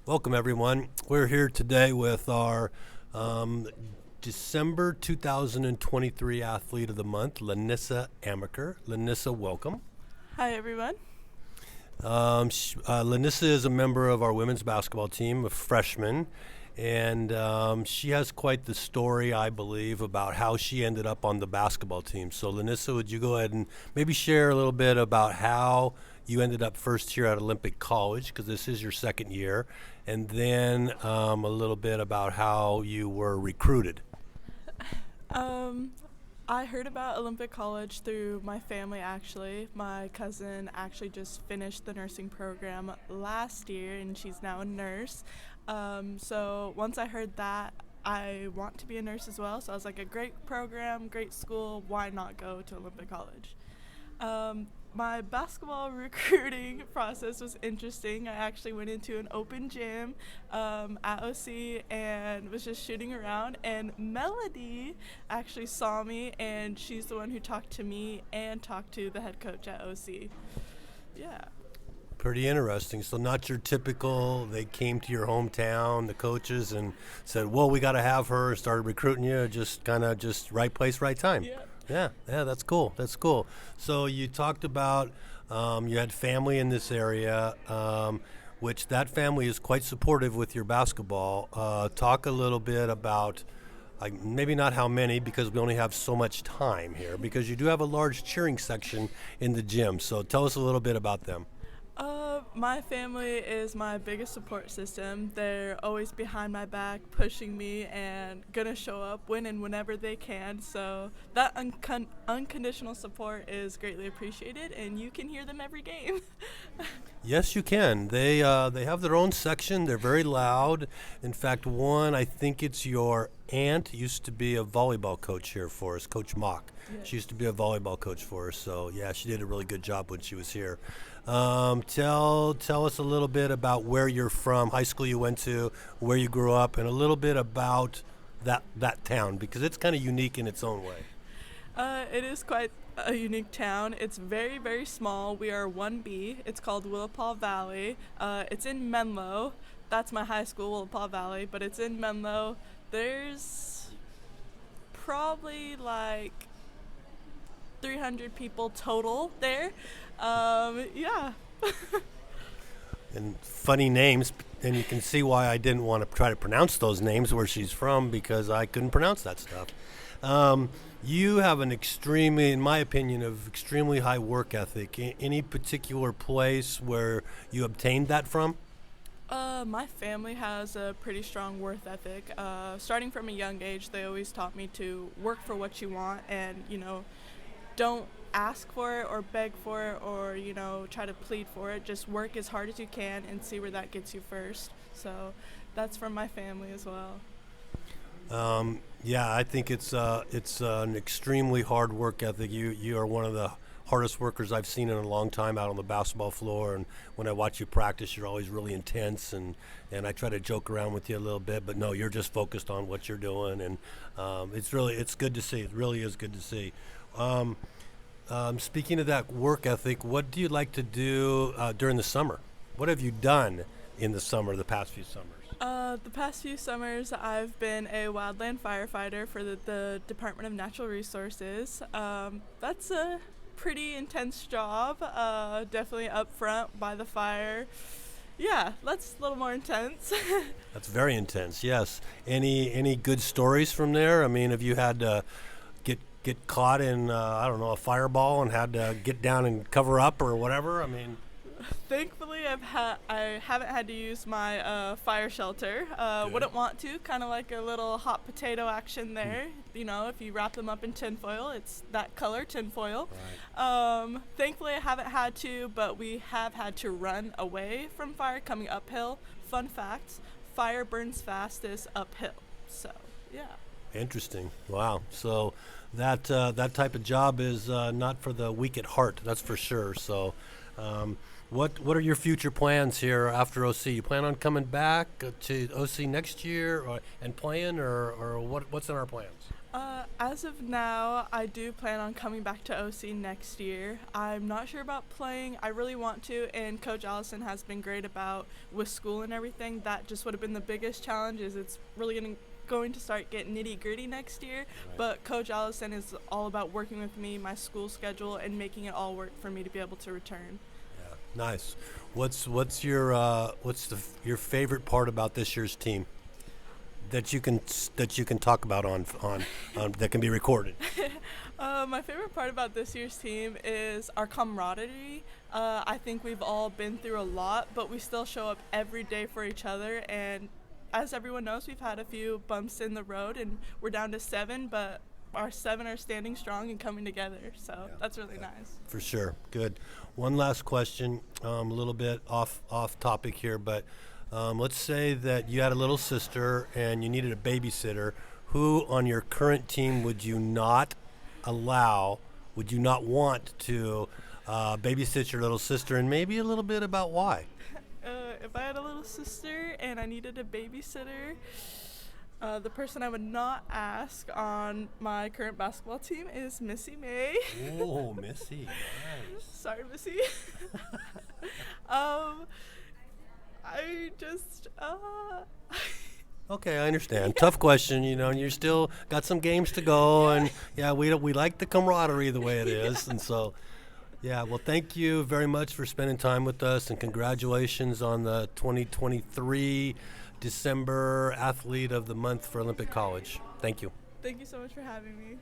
Welcome, everyone. We're here today with our December 2023 Athlete of the Month, Lanessa Amacher. Lanessa, welcome. Hi, everyone. Lanessa is a member of our women's basketball team, a freshman, and she has quite the story, I believe, about how she ended up on the basketball team. So, Lanessa, would you go ahead and maybe share a little bit about how you ended up first here at Olympic College, because this is your second year, and then a little bit about how you were recruited. I heard about Olympic College through my family, actually. My cousin actually just finished the nursing program last year, and she's now a nurse. So once I heard that, I want to be a nurse as well. So I was like, a great program, great school, why not go to Olympic College? My basketball recruiting process was interesting. I actually went into an open gym at OC and was just shooting around, and Melody actually saw me, and she's the one who talked to me and talked to the head coach at OC. Yeah. Pretty interesting. So not your typical, they came to your hometown, the coaches, and said, well, we got to have her, started recruiting you, just kind of just right place, right time. Yeah. Yeah, that's cool. That's cool. So you talked about you had family in this area, which that family is quite supportive with your basketball. Talk a little bit about, maybe not how many, because we only have so much time here, because you do have a large cheering section in the gym. So tell us a little bit about them. My family is my biggest support system. They're always behind my back, pushing me, and gonna show up when and whenever they can. So that unconditional support is greatly appreciated, and you can hear them every game. Yes, you can. They have their own section. They're very loud. In fact, one, I think it's your aunt, used to be a volleyball coach here for us, Coach Mock. Yes. She used to be a volleyball coach for us. So, yeah, she did a really good job when she was here. Tell us a little bit about where you're from, high school you went to, where you grew up, and a little bit about that town, because it's kind of unique in its own way. It is quite a unique town. It's very, very small. We are 1B. It's called Willapa Valley. It's in Menlo. That's my high school, Willapa Valley, but it's in Menlo. There's probably like 300 people total there. Yeah. And funny names, and you can see why I didn't want to try to pronounce those names where she's from, because I couldn't pronounce that stuff. You have an extremely, in my opinion, of extremely high work ethic. Any particular place where you obtained that from? My family has a pretty strong work ethic. Starting from a young age, they always taught me to work for what you want, and, don't ask for it or beg for it or, try to plead for it. Just work as hard as you can and see where that gets you first. So that's from my family as well. Yeah, I think it's an extremely hard work ethic. You are one of the hardest workers I've seen in a long time out on the basketball floor, and when I watch you practice, you're always really intense, and I try to joke around with you a little bit, but no, you're just focused on what you're doing, and it's good to see. It really is good to see. Speaking of that work ethic, what do you like to do during the summer? What have you done in the summer, the past few summers? The past few summers, I've been a wildland firefighter for the Department of Natural Resources. That's a pretty intense job, definitely up front by the fire. Yeah, that's a little more intense. That's very intense, yes. Any good stories from there? I mean, have you had to get caught in, a fireball and had to get down and cover up or whatever? I mean... Thankfully, I haven't had to use my fire shelter. Wouldn't want to. Kind of like a little hot potato action there. If you wrap them up in tinfoil, it's that color, tinfoil. Right. Thankfully, I haven't had to, but we have had to run away from fire coming uphill. Fun fact, fire burns fastest uphill. So, yeah. Interesting. Wow. So that type of job is not for the weak at heart, that's for sure. So what are your future plans here after OC? You plan on coming back to OC next year and playing, or what's in our plans? As of now, I do plan on coming back to OC next year. I'm not sure about playing. I really want to, and Coach Alyson has been great about with school and everything. That just would have been the biggest challenge. Is it's really going to start getting nitty gritty next year. Right. But Coach Alyson is all about working with me, my school schedule, and making it all work for me to be able to return. Yeah, nice. What's your favorite part about this year's team that you can talk about on that can be recorded? My favorite part about this year's team is our camaraderie. I think we've all been through a lot, but we still show up every day for each other. And as everyone knows, we've had a few bumps in the road, and we're down to 7, but our 7 are standing strong and coming together. So that's really nice. For sure. Good. One last question, a little bit off topic here, but let's say that you had a little sister and you needed a babysitter. Who on your current team would you not want to babysit your little sister, and maybe a little bit about why? If I had a little sister and I needed a babysitter, the person I would not ask on my current basketball team is Missy May. Oh, Missy, nice. Sorry, Missy. I just, Okay, I understand. Tough question, and you're still got some games to go, and we like the camaraderie the way it is, and so. Yeah, well, thank you very much for spending time with us, and congratulations on the 2023 December Athlete of the Month for Olympic College. Thank you. Thank you so much for having me.